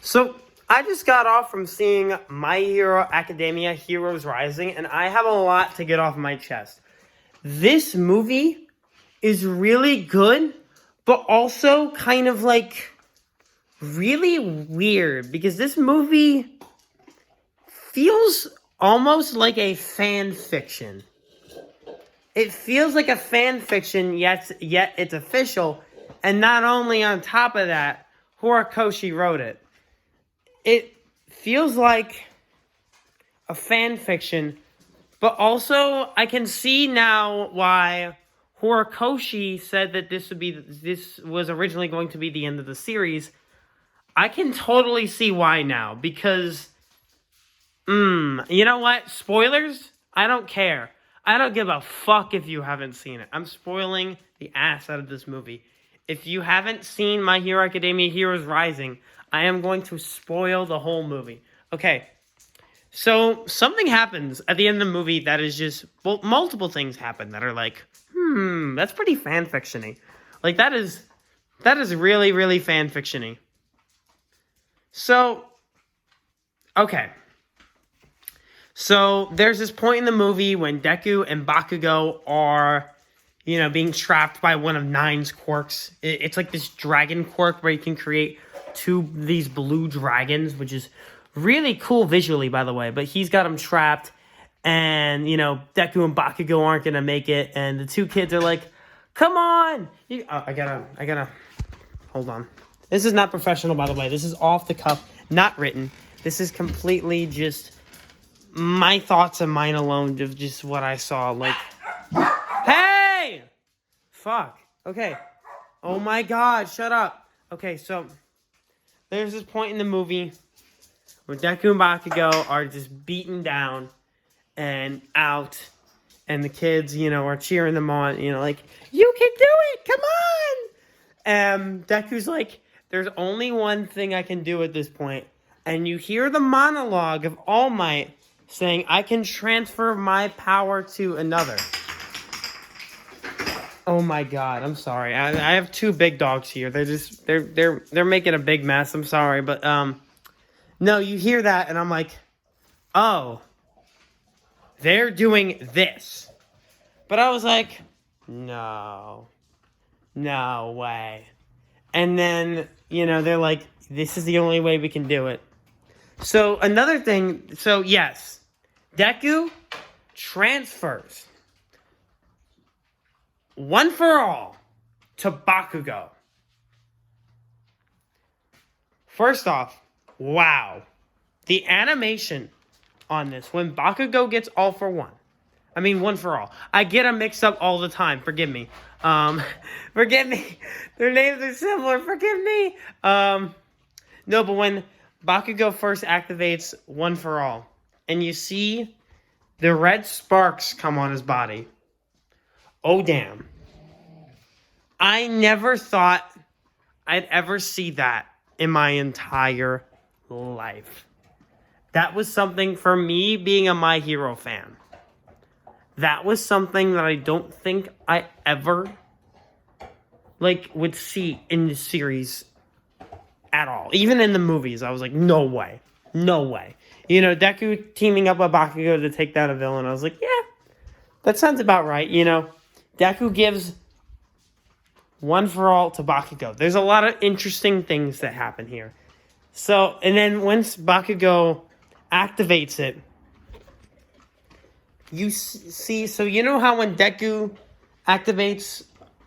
So I just got off from seeing My Hero Academia Heroes Rising, and I have a lot to get off my chest. This movie is really good, but also kind of like really weird because this movie feels almost like a fan fiction. It feels like a fan fiction, yet it's official, and not only on top of that, Horikoshi wrote it. It feels like a fan fiction, but also I can see now why Horikoshi said that this was originally going to be the end of the series. I can totally see why now, because you know what? Spoilers? I don't care. I don't give a fuck if you haven't seen it. I'm spoiling the ass out of this movie. If you haven't seen My Hero Academia Heroes Rising, I am going to spoil the whole movie. Okay, so something happens at the end of the movie that is just, well, multiple things happen that are like, that's pretty fan-fiction-y. Like, that is really, really fan-fiction-y. So, okay. So, there's this point in the movie when Deku and Bakugo are, being trapped by one of Nine's quirks. It's like this dragon quirk where you can create these blue dragons, which is really cool visually, by the way. But he's got them trapped, and, Deku and Bakugo aren't going to make it. And the two kids are like, come on! I gotta, hold on. This is not professional, by the way. This is off the cuff, not written. This is completely just my thoughts and mine alone of just what I saw. Like, hey! Fuck. Okay. Oh my god, shut up. Okay, so there's this point in the movie where Deku and Bakugo are just beaten down and out, and the kids, are cheering them on, like, you can do it, come on! And Deku's like, there's only one thing I can do at this point. And you hear the monologue of All Might saying, I can transfer my power to another. Oh my god, I'm sorry. I have two big dogs here. They're making a big mess. I'm sorry, but no, you hear that and I'm like, oh, they're doing this. But I was like, no way. And then, they're like, this is the only way we can do it. So another thing, yes, Deku transfers one for all to Bakugo. First off, wow. The animation on this, when Bakugo gets all for one. I mean, one for all. I get them mixed up all the time. Forgive me. Forgive me. Their names are similar. Forgive me. No, but when Bakugo first activates one for all, and you see the red sparks come on his body. Oh, damn. I never thought I'd ever see that in my entire life. That was something, for me, being a My Hero fan, that was something that I don't think I ever, would see in the series at all. Even in the movies, I was like, no way. No way. Deku teaming up with Bakugo to take down a villain, I was like, yeah, that sounds about right, Deku gives one for all to Bakugo. There's a lot of interesting things that happen here. So, and then once Bakugo activates it, you see, so how when Deku activates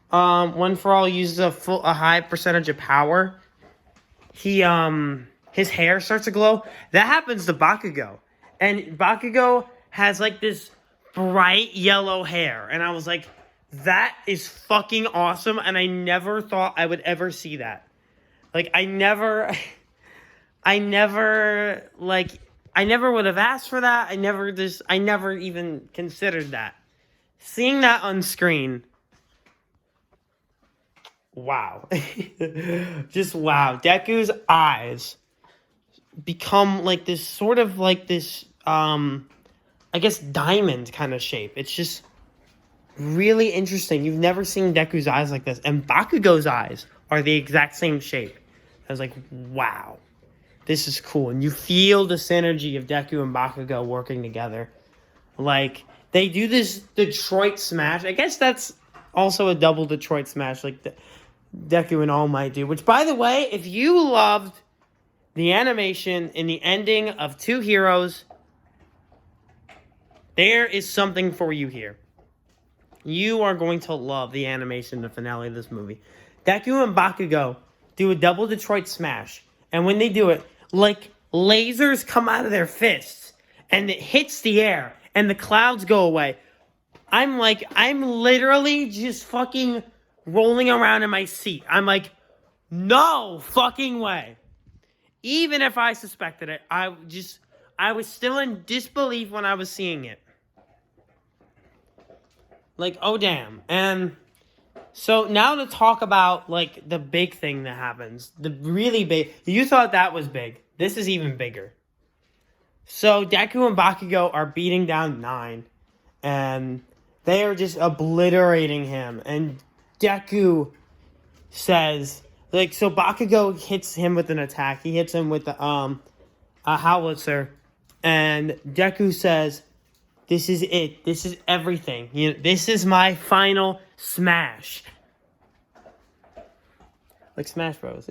one for all, uses a high percentage of power, his hair starts to glow. That happens to Bakugo. And Bakugo has this bright yellow hair. And I was like, that is fucking awesome. And I never thought I would ever see that. I never would have asked for that. I never even considered that. Seeing that on screen, wow. Just wow. Deku's eyes become this sort of this, I guess, diamond kind of shape. It's just really interesting. You've never seen Deku's eyes like this. And Bakugo's eyes are the exact same shape. I was like, wow. this is cool. And you feel the synergy of Deku and Bakugo working together. Like, they do this Detroit Smash. I guess that's also a double Detroit Smash, like Deku and All Might do. Which, by the way, if you loved the animation in the ending of Two Heroes, there is something for you here. You are going to love the animation in the finale of this movie. Deku and Bakugo do a double Detroit Smash. And when they do it, like, lasers come out of their fists. And it hits the air. And the clouds go away. I'm literally just fucking rolling around in my seat. I'm like, no fucking way. Even if I suspected it, I was still in disbelief when I was seeing it. Like, oh damn. And so now to talk about, like, the big thing that happens. The really big. You thought that was big. This is even bigger. So Deku and Bakugo are beating down Nine. And they are just obliterating him. And Deku says, like, so Bakugo hits him with an attack. He hits him with a howitzer. And Deku says, this is it. This is everything. This is my final smash. Like Smash Bros.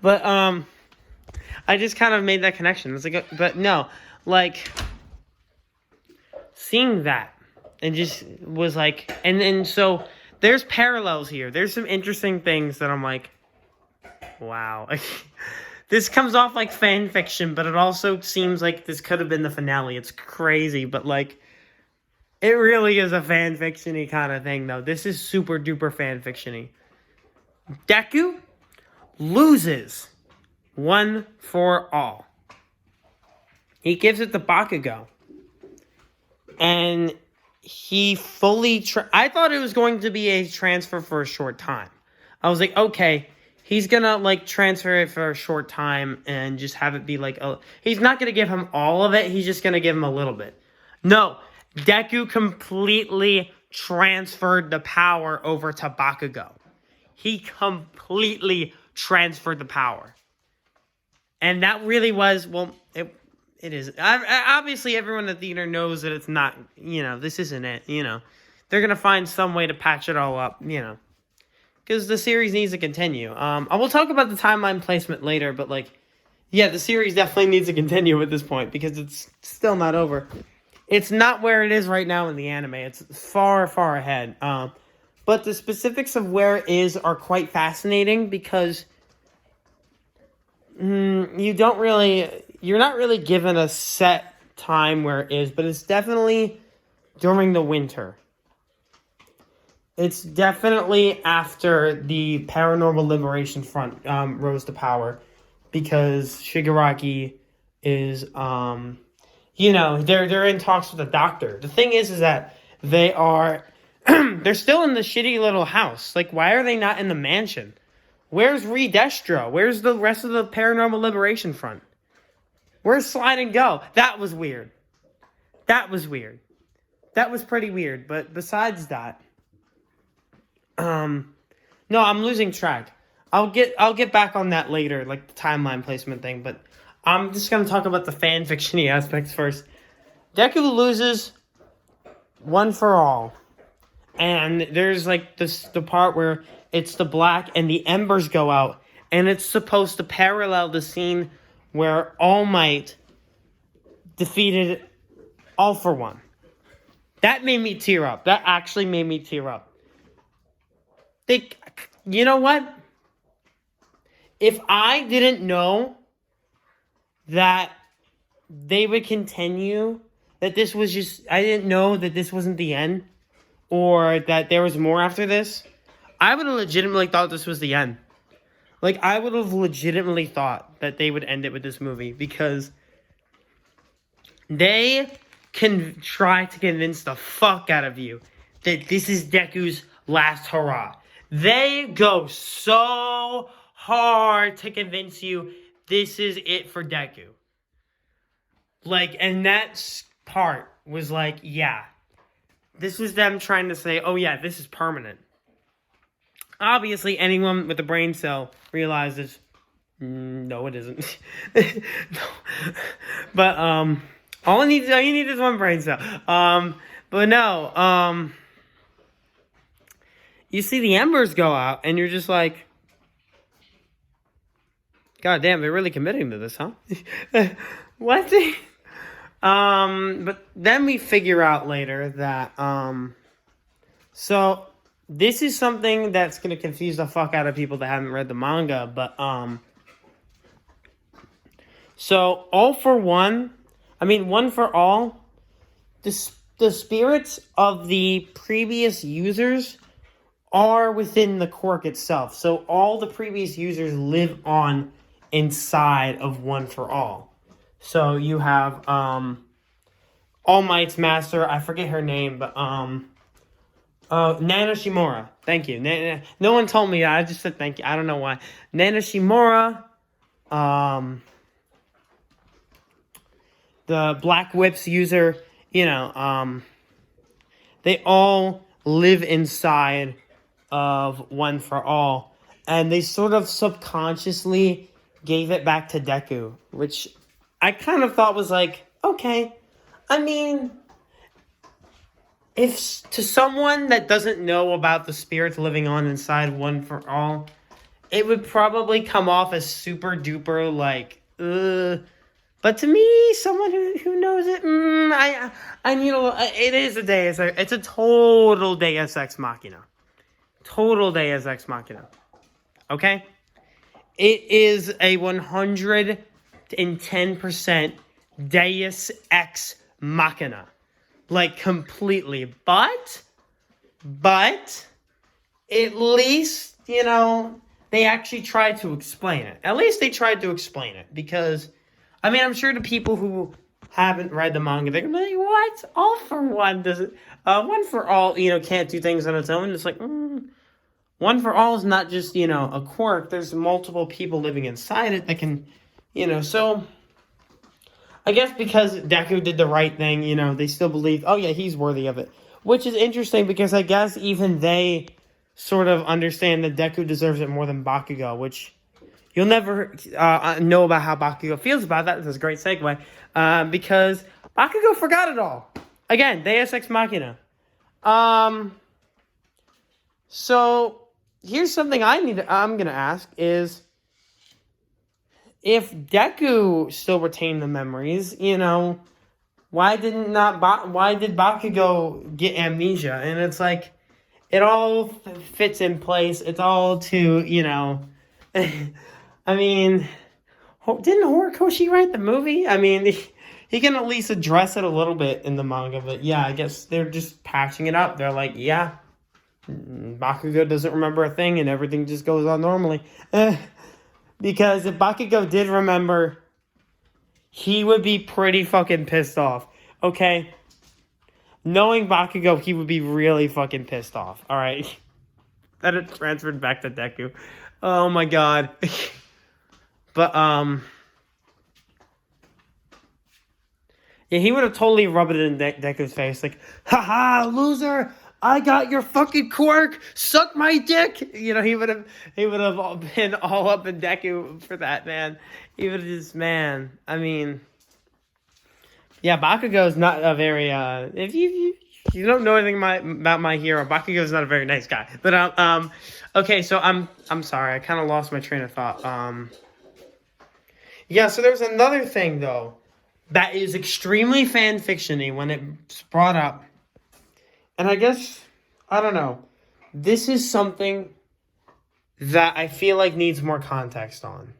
But I just kind of made that connection. It's like, but no, like, seeing that and just was like, and so there's parallels here. There's some interesting things that I'm like, wow. This comes off like fan fiction, but it also seems like this could have been the finale. It's crazy, but like, it really is a fan fiction-y kind of thing, though. This is super duper fan fiction-y. Deku loses one for all. He gives it to Bakugo. And he fully... I thought it was going to be a transfer for a short time. I was like, okay, he's gonna, like, transfer it for a short time and just have it be, like... he's not gonna give him all of it. He's just gonna give him a little bit. No. Deku completely transferred the power over to Bakugo. He completely transferred the power. And that really was... Well, it is. Obviously, everyone in the theater knows that it's not... this isn't it, They're gonna find some way to patch it all up, because the series needs to continue. I will talk about the timeline placement later, but, like, yeah, the series definitely needs to continue at this point, because it's still not over. It's not where it is right now in the anime. It's far, far ahead. But the specifics of where it is are quite fascinating, because you're not really given a set time where it is, but it's definitely during the winter. It's definitely after the Paranormal Liberation Front rose to power, because Shigaraki is, they're in talks with the doctor. The thing is that they are, they're still in the shitty little house. Like, why are they not in the mansion? Where's Redestro? Where's the rest of the Paranormal Liberation Front? Where's Slide and Go? That was weird. That was pretty weird, but besides that, no, I'm losing track. I'll get back on that later, like the timeline placement thing, but I'm just gonna talk about the fan fiction-y aspects first. Deku loses one for all. And there's like the part where it's the black and the embers go out, and it's supposed to parallel the scene where All Might defeated All for One. That made me tear up. That actually made me tear up. You know what? If I didn't know that they would continue, that this was just... I didn't know that this wasn't the end, or that there was more after this, I would have legitimately thought this was the end. Like, I would have legitimately thought that they would end it with this movie, because they can try to convince the fuck out of you that this is Deku's last hurrah. They go so hard to convince you this is it for Deku. Like, and that part was like, yeah. This was them trying to say, oh yeah, this is permanent. Obviously, anyone with a brain cell realizes No, it isn't. No. But all you need is one brain cell. But no, you see the embers go out, and you're just like, God damn, they're really committing to this, huh? What? But then we figure out later that so this is something that's gonna confuse the fuck out of people that haven't read the manga, but so One for All, the spirits of the previous users are within the quirk itself. So all the previous users live on inside of One for All. So you have All Might's master, I forget her name, but Nana Shimura. Thank you. No one told me that. I just said thank you. I don't know why. Nana Shimura, the Black Whips user, they all live inside of One for All, and they sort of subconsciously gave it back to Deku, which I kind of thought was like, okay. I mean, if to someone that doesn't know about the spirits living on inside One for All, it would probably come off as super duper like, But to me, someone who knows it, I need it is a Deus Ex. It's a total Deus Ex Machina. Total Deus Ex Machina. Okay? It is a 110% Deus Ex Machina. Like, completely. But, at least, they actually tried to explain it. At least they tried to explain it. Because, I mean, I'm sure the people who haven't read the manga, they're gonna be like, what? All for One does it? One for All, can't do things on its own. It's like, One for All is not just, a quirk. There's multiple people living inside it that can, so I guess because Deku did the right thing, they still believe, oh yeah, he's worthy of it. Which is interesting because I guess even they sort of understand that Deku deserves it more than Bakugo, which you'll never know about how Bakugo feels about that. This is a great segue. Because Bakugo forgot it all. Again, Deus Ex Machina. So here's something I'm gonna ask is, if Deku still retained the memories, why did Bakugo get amnesia? And it's like, it all fits in place. It's all to, I mean, didn't Horikoshi write the movie? I mean, he can at least address it a little bit in the manga, but yeah, I guess they're just patching it up. They're like, yeah, Bakugo doesn't remember a thing and everything just goes on normally. Because if Bakugo did remember, he would be pretty fucking pissed off. Okay? Knowing Bakugo, he would be really fucking pissed off. Alright? That it transferred back to Deku. Oh my god. But, yeah, he would have totally rubbed it in Deku's face. Like, haha, loser! I got your fucking quirk! Suck my dick! He would have been all up in Deku for that, man. He would have just, man. I mean, yeah, Bakugo is not a very, if you don't know anything about My Hero, Bakugo is not a very nice guy. But, okay, so I'm sorry, I kind of lost my train of thought. Yeah, so there's another thing, though, that is extremely fan-fiction-y when it's brought up. And I guess, I don't know, this is something that I feel like needs more context on.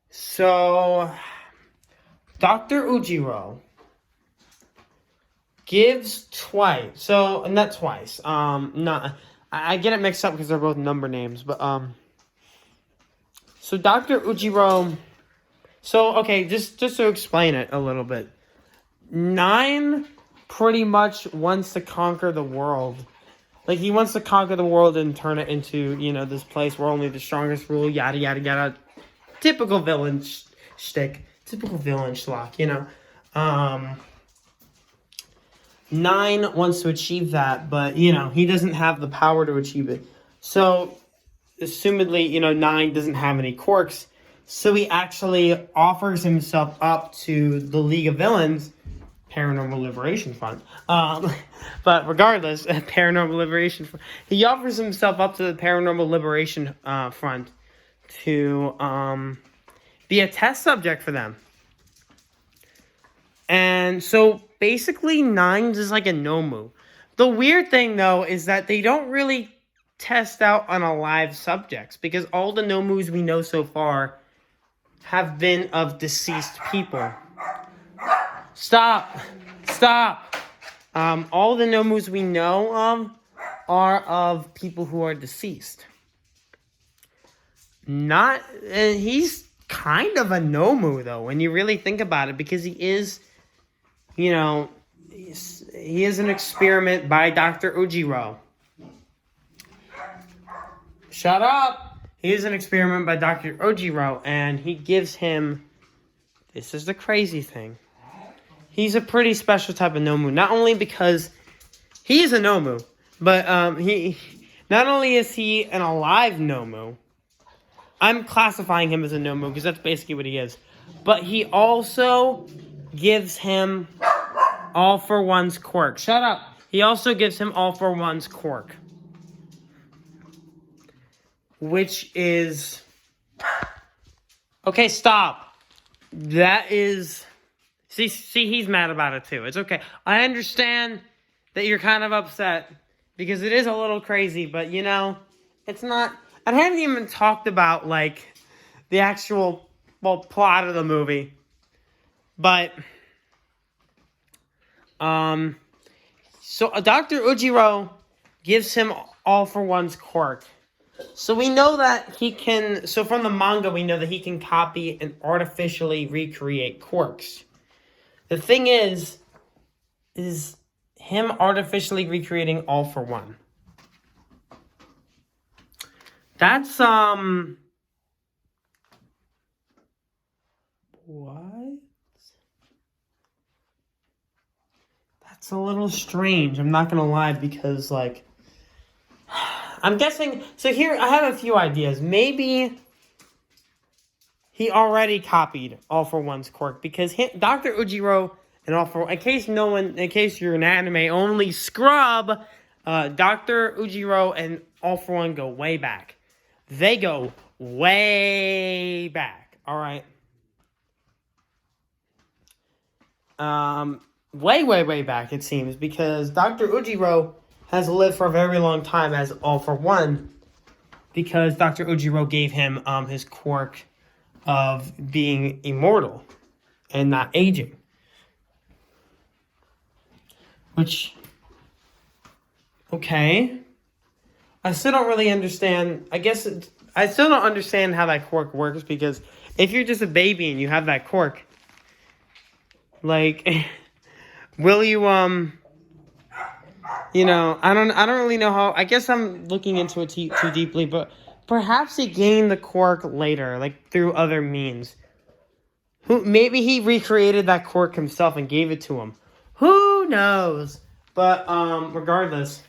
So, Dr. Ujiro gives twice. So, not twice. I get it mixed up because they're both number names. But, so Dr. Ujiro. So, okay, just to explain it a little bit. 9 pretty much wants to conquer the world. Like, he wants to conquer the world and turn it into, this place where only the strongest rule, yada, yada, yada. Typical villain shtick. Typical villain schlock, 9 wants to achieve that, but, he doesn't have the power to achieve it. So, assumedly, Nine doesn't have any quirks. So he actually offers himself up to the League of Villains, Paranormal Liberation Front. But regardless, Paranormal Liberation Front. He offers himself up to the Paranormal Liberation Front to be a test subject for them. And so basically Nines is like a Nomu. The weird thing though is that they don't really test out on alive subjects because all the Nomus we know so far have been of deceased people. Stop. All the Nomus we know of are of people who are deceased. He's kind of a Nomu though when you really think about it because he is, he is an experiment by Dr. Ujiro. Shut up! He is an experiment by Dr. Ojiro, and he gives him... This is the crazy thing. He's a pretty special type of Nomu. Not only because he is a Nomu, but not only is he an alive Nomu. I'm classifying him as a Nomu because that's basically what he is. But he also gives him All for One's quirk. Shut up! He also gives him All for One's quirk. Which is... Okay, stop. That is... See, he's mad about it too. It's okay. I understand that you're kind of upset because it is a little crazy, but it's not... I haven't even talked about, the actual, plot of the movie. But, so Dr. Ujiro gives him All for One's quirk. So we know that he can... So from the manga, we know that he can copy and artificially recreate quirks. The thing is him artificially recreating All for One. That's, what? That's a little strange. I'm not gonna lie because, I'm guessing... So here, I have a few ideas. Maybe he already copied All for One's quirk because Dr. Ujiro and All for... In case you're an anime-only scrub, Dr. Ujiro and All for One go way back. They go way back. All right. Way back, it seems, because Dr. Ujiro has lived for a very long time as All for One because Dr. Ujiro gave him his quirk of being immortal and not aging. Which, okay. I still don't really understand. I still don't understand how that quirk works because if you're just a baby and you have that quirk, will you, I don't really know how. I guess I'm looking into it too deeply, but perhaps he gained the quirk later, through other means. Maybe he recreated that quirk himself and gave it to him. Who knows? But regardless,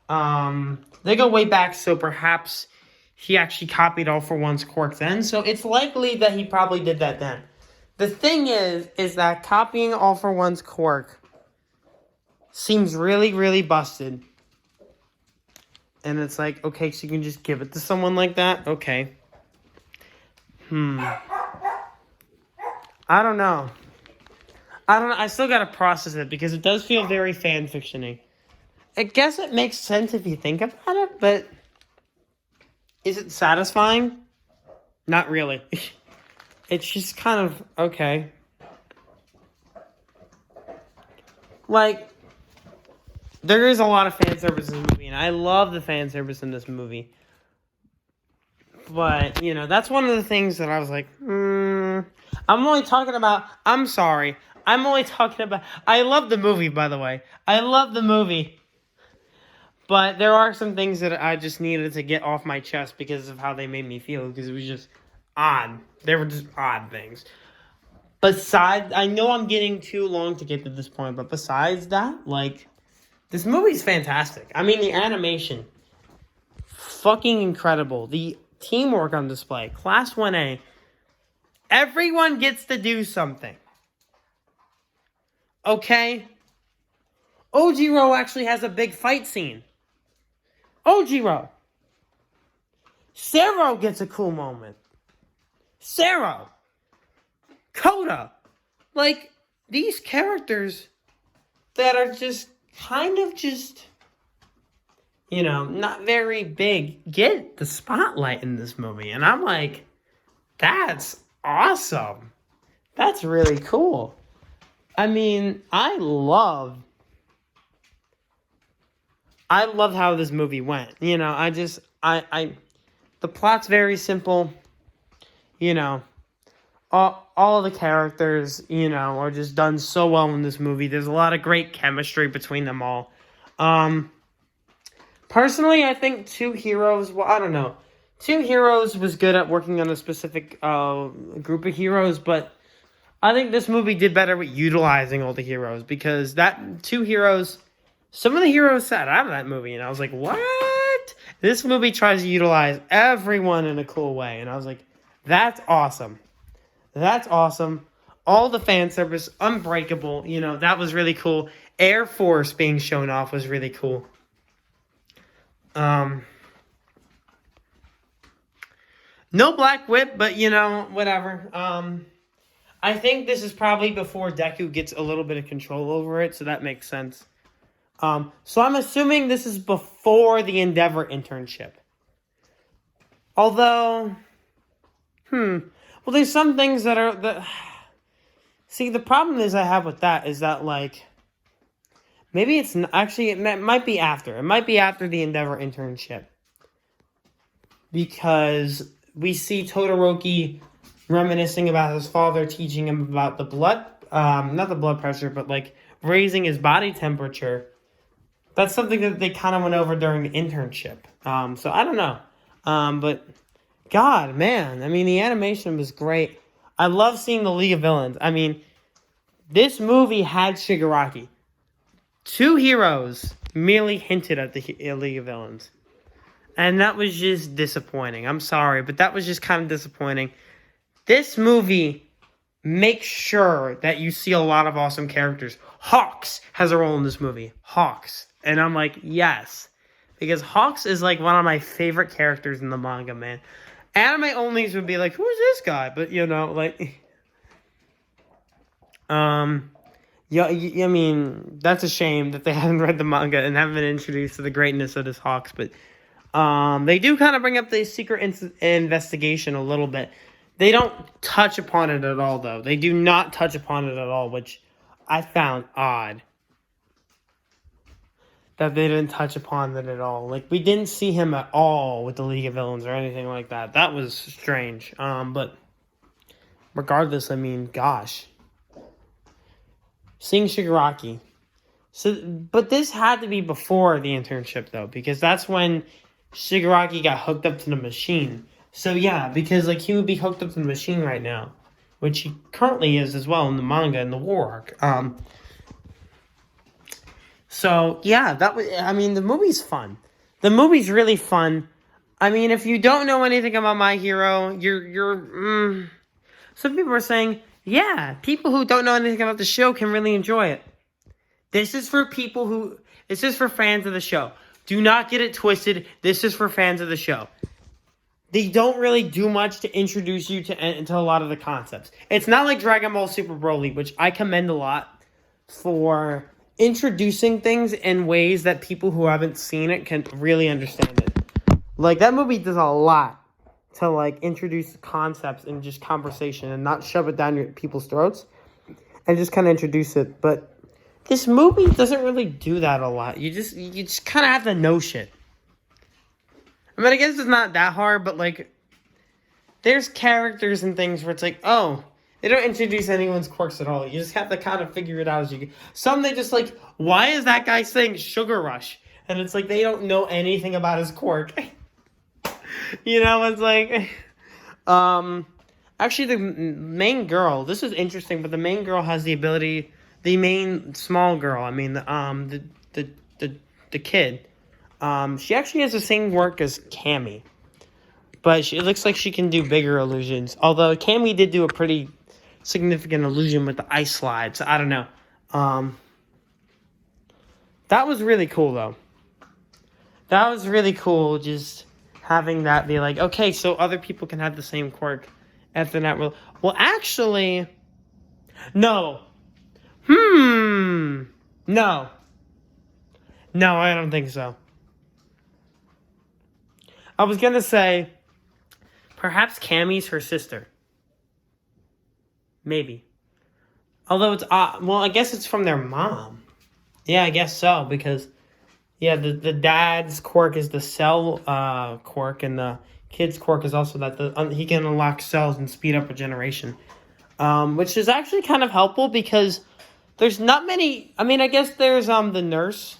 they go way back, so perhaps he actually copied All for One's quirk then. So it's likely that he probably did that then. The thing is that copying All for One's quirk seems really, really busted. And it's okay, so you can just give it to someone like that? Okay. I don't know. I still gotta process it because it does feel very fanfiction-y. I guess it makes sense if you think about it, but is it satisfying? Not really. It's just kind of okay. There is a lot of fan service in this movie, and I love the fan service in this movie. But, that's one of the things that I was I'm only talking about... I'm sorry. I'm only talking about... I love the movie, by the way. I love the movie. But there are some things that I just needed to get off my chest because of how they made me feel. Because it was just odd. They were just odd things. Besides... I know I'm getting too long to get to this point. But besides that, this movie's fantastic. I mean, the animation... fucking incredible. The teamwork on display. Class 1A. Everyone gets to do something. Okay? Ojiro actually has a big fight scene. Ojiro. Sero gets a cool moment. Sero. Koda. Like, these characters that are just kind of just, you know, not very big get the spotlight in this movie. And I'm like, that's awesome. That's really cool. I mean, I love how this movie went. You know, the plot's very simple. You know, all the characters, you know, are just done so well in this movie. There's a lot of great chemistry between them all. Personally, I think Two Heroes, well, I don't know. Two Heroes was good at working on a specific group of heroes, but I think this movie did better with utilizing all the heroes, because that Two Heroes, some of the heroes sat out of that movie, and I was like, what? This movie tries to utilize everyone in a cool way, and I was like, that's awesome. That's awesome. All the fan service, Unbreakable, you know, that was really cool. Air Force being shown off was really cool. No Black Whip, but, you know, whatever. I think this is probably before Deku gets a little bit of control over it, so that makes sense. So I'm assuming this is before the Endeavor internship. Although, well, there's some things that are... See, the problem is I have with that is that, like, maybe it's... Actually, it might be after. It might be after the Endeavor internship. Because we see Todoroki reminiscing about his father teaching him about the blood... not the blood pressure, but, like, raising his body temperature. That's something that they kind of went over during the internship. So, I don't know. But, God, man. I mean, the animation was great. I love seeing the League of Villains. I mean, this movie had Shigaraki. Two Heroes merely hinted at the League of Villains. And that was just disappointing. I'm sorry, but that was just kind of disappointing. This movie makes sure that you see a lot of awesome characters. Hawks has a role in this movie. Hawks. And I'm like, yes. Because Hawks is like one of my favorite characters in the manga, man. Anime onlys would be like, who is this guy? But, you know, like... Yeah, I mean, that's a shame that they haven't read the manga and haven't been introduced to the greatness of this Hawks, but they do kind of bring up the secret investigation a little bit. They don't touch upon it at all, though. They do not touch upon it at all, which I found odd. That they didn't touch upon it at all. Like, we didn't see him at all with the League of Villains or anything like that. That was strange. But regardless, I mean, gosh. Seeing Shigaraki. But this had to be before the internship, though, because that's when Shigaraki got hooked up to the machine. So, yeah, because, like, he would be hooked up to the machine right now, which he currently is as well in the manga, in the war arc. So, yeah, I mean, the movie's fun. The movie's really fun. I mean, if you don't know anything about My Hero, some people are saying, yeah, people who don't know anything about the show can really enjoy it. This is for fans of the show. Do not get it twisted. This is for fans of the show. They don't really do much to introduce you to a lot of the concepts. It's not like Dragon Ball Super Broly, which I commend a lot for introducing things in ways that people who haven't seen it can really understand it. Like, that movie does a lot to, like, introduce concepts and just conversation and not shove it down people's throats and just kind of introduce it. But this movie doesn't really do that a lot. You just kind of have to know shit. I mean, I guess it's not that hard, but, like, there's characters and things where it's like, oh, they don't introduce anyone's quirks at all. You just have to kind of figure it out as you go. Some, they just like, why is that guy saying Sugar Rush? And it's like, they don't know anything about his quirk. You know, it's like... Actually, the main girl, this is interesting, but the main girl has the ability... The main small girl, I mean, the kid, She actually has the same work as Cammy, but it looks like she can do bigger illusions. Although Cammy did do a pretty significant illusion with the ice slide, so I don't know. That was really cool, though. That was really cool, just having that be like, okay, so other people can have the same quirk if they're not real. Well, actually, no. No. No, I don't think so. I was gonna say, perhaps Cammy's her sister. Maybe. Although it's, well, I guess it's from their mom. Yeah, I guess so, because, yeah, the dad's quirk is the cell quirk, and the kid's quirk is also that he can unlock cells and speed up regeneration. Which is actually kind of helpful, because there's not many, I mean, I guess there's the nurse,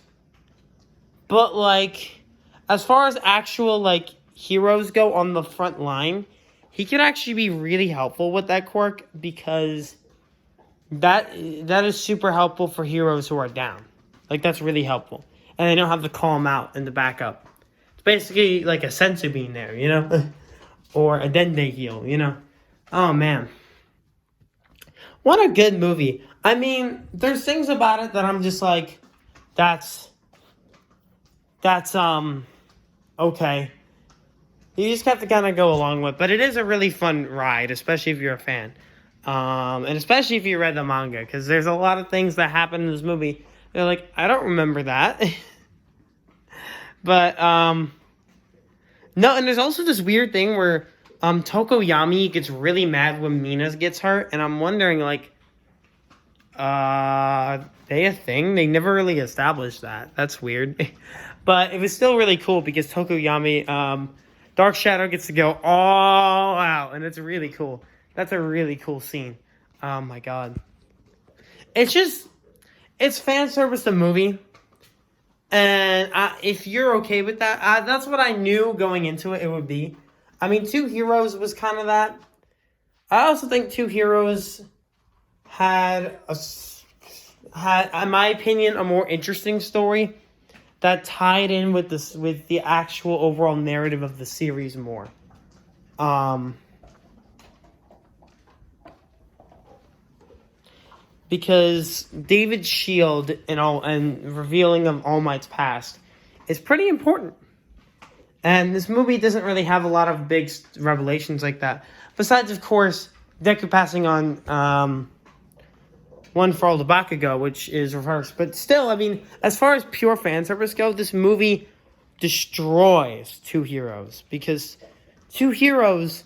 but, like, as far as actual, like, heroes go on the front line, he could actually be really helpful with that quirk, because that is super helpful for heroes who are down. Like, that's really helpful. And they don't have to call them out in the backup. It's basically like a sensu bean there, you know? Or a dende heal, you know? Oh, man. What a good movie. I mean, there's things about it that I'm just like, that's okay. You just have to kind of go along with. But it is a really fun ride, especially if you're a fan. And especially if you read the manga, because there's a lot of things that happen in this movie. They're like, I don't remember that. But, no, and there's also this weird thing where Tokoyami gets really mad when Mina gets hurt, and I'm wondering, like, they a thing? They never really established that. That's weird. But it was still really cool, because Tokoyami, Dark Shadow gets to go all out, and it's really cool. That's a really cool scene. Oh my god. It's fan service to movie. And if you're okay with that, that's what I knew going into it would be. I mean, Two Heroes was kind of that. I also think Two Heroes had, in my opinion, a more interesting story that tied in with the actual overall narrative of the series more. Because David's shield and revealing of All Might's past is pretty important. And this movie doesn't really have a lot of big revelations like that. Besides, of course, Deku passing on One for All the Bakugo, which is reversed. But still, I mean, as far as pure fan service goes, this movie destroys Two Heroes. Because Two Heroes,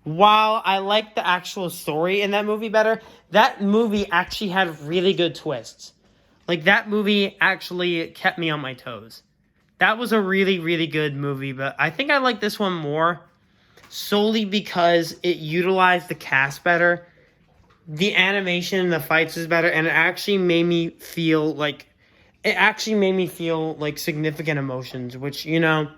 while I like the actual story in that movie better, that movie actually had really good twists. Like, that movie actually kept me on my toes. That was a really, really good movie, but I think I like this one more solely because it utilized the cast better. The animation and the fights is better, and it actually made me feel like significant emotions, which, you know,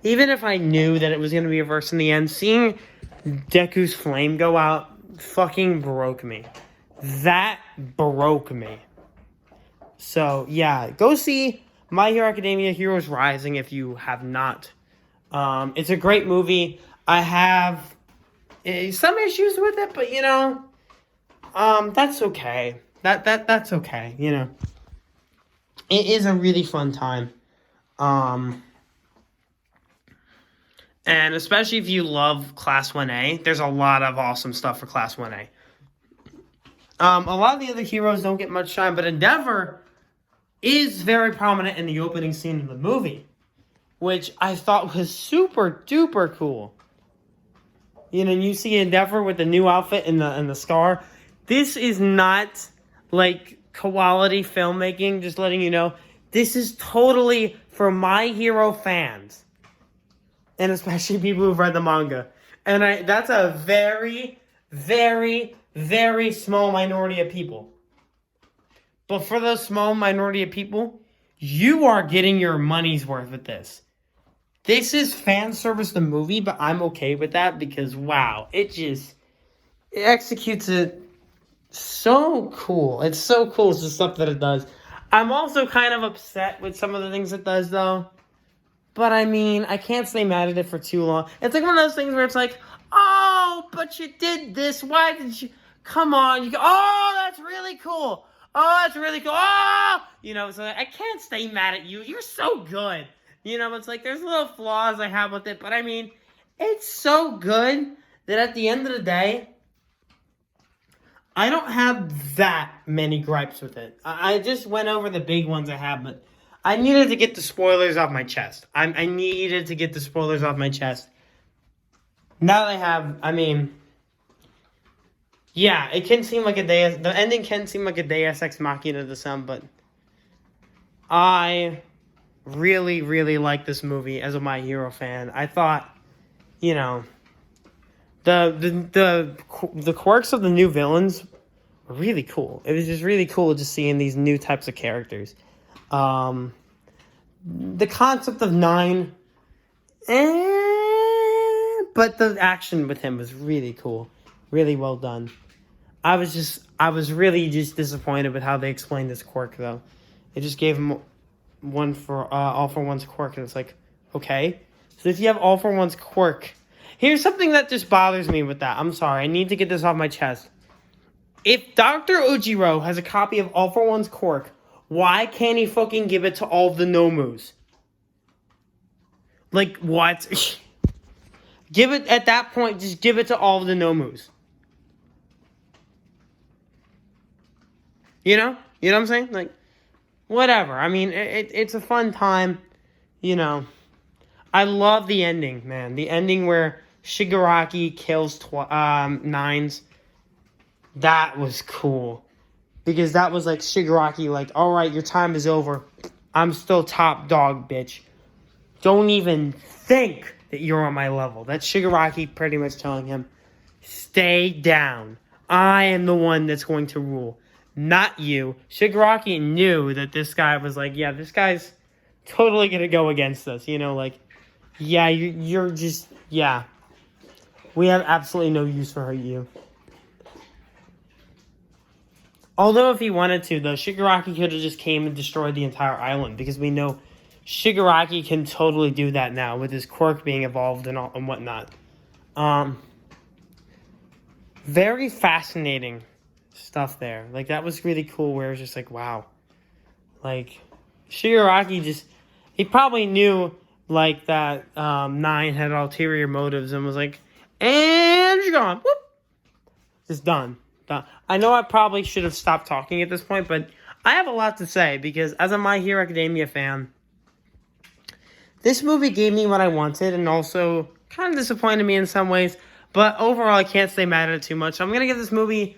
even if I knew that it was going to be reversed in the end, seeing Deku's flame go out fucking broke me. That broke me. So, yeah, go see My Hero Academia Heroes Rising if you have not. It's a great movie. I have some issues with it, but, you know, that's okay. That's okay, you know. It is a really fun time. And especially if you love Class 1A, there's a lot of awesome stuff for Class 1A. A lot of the other heroes don't get much shine, but Endeavor is very prominent in the opening scene of the movie, which I thought was super duper cool. You know, you see Endeavor with the new outfit and the scar. This is not like quality filmmaking, just letting you know. This is totally for My Hero fans. And especially people who've read the manga. And that's a very, very, very small minority of people. But for those small minority of people, you are getting your money's worth with this. This is fan service the movie, but I'm okay with that because, wow, it executes it so cool. It's so cool, it's the stuff that it does. I'm also kind of upset with some of the things it does, though. But I mean, I can't stay mad at it for too long. It's like one of those things where it's like, oh, but you did this. Why did you? Come on. You go, oh, that's really cool. Oh, that's really cool. Oh, so I can't stay mad at you. You're so good. It's like there's little flaws I have with it, but I mean, it's so good that at the end of the day, I don't have that many gripes with it. I just went over the big ones I have, but I needed to get the spoilers off my chest. I needed to get the spoilers off my chest. Now that I have, I mean, yeah, it can seem like the ending can seem like a Deus Ex Machina to some, but I really, really like this movie as a My Hero fan. I thought, the quirks of the new villains were really cool. It was just really cool just seeing these new types of characters. The concept of 9, but the action with him was really cool. Really well done. I was really just disappointed with how they explained this quirk, though. They just gave him all for one's quirk, and it's like, okay. So if you have all for one's quirk, here's something that just bothers me with that. I'm sorry, I need to get this off my chest. If Dr. Ujiro has a copy of all for one's quirk, why can't he fucking give it to all of the Nomus? Like, what? Give it, at that point, just give it to all of the Nomus. You know what I'm saying? Like, whatever. I mean, it's a fun time. I love the ending, man. The ending where Shigaraki kills Nines. That was cool. Because that was like Shigaraki, like, alright, your time is over. I'm still top dog, bitch. Don't even think that you're on my level. That's Shigaraki pretty much telling him, stay down. I am the one that's going to rule. Not you. Shigaraki knew that this guy was like, yeah, this guy's totally going to go against us. Yeah, you're just, yeah. We have absolutely no use for you. Although if he wanted to, though, Shigaraki could have just came and destroyed the entire island. Because we know Shigaraki can totally do that now with his quirk being evolved and whatnot. Very fascinating stuff there. Like, that was really cool where it was just like, wow. Like, Shigaraki he probably knew, like, that 9 had ulterior motives and was like, and you're gone. Whoop. Just done. I know I probably should have stopped talking at this point, but I have a lot to say because as a My Hero Academia fan, this movie gave me what I wanted and also kind of disappointed me in some ways, but overall I can't stay mad at it too much. So I'm going to give this movie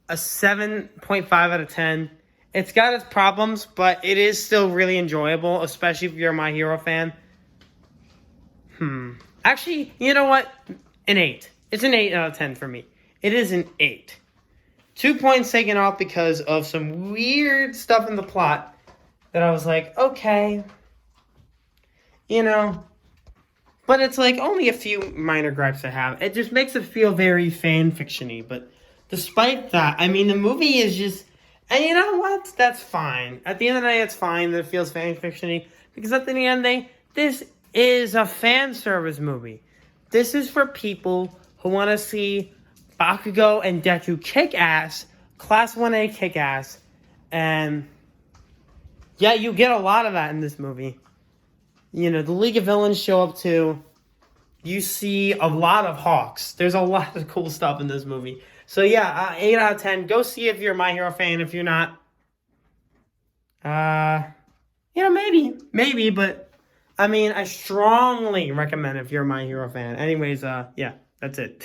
a 7.5 out of 10. It's got its problems, but it is still really enjoyable, especially if you're a My Hero fan. Actually, you know what? An 8. It's an 8 out of 10 for me. It is an 8. 2 points taken off because of some weird stuff in the plot that I was like, okay. But it's like only a few minor gripes I have. It just makes it feel very fan fiction-y. But despite that, I mean, the movie is just... And you know what? That's fine. At the end of the day, it's fine that it feels fan fiction-y. Because at the end of the day, this is a fan service movie. This is for people who want to see Bakugo and Deku kick ass, Class 1A kick ass, and yeah, you get a lot of that in this movie. The League of Villains show up too. You see a lot of Hawks. There's a lot of cool stuff in this movie. So yeah, 8 out of 10. Go see if you're a My Hero fan. If you're not, maybe, but I mean, I strongly recommend if you're a My Hero fan. Anyways, yeah, that's it.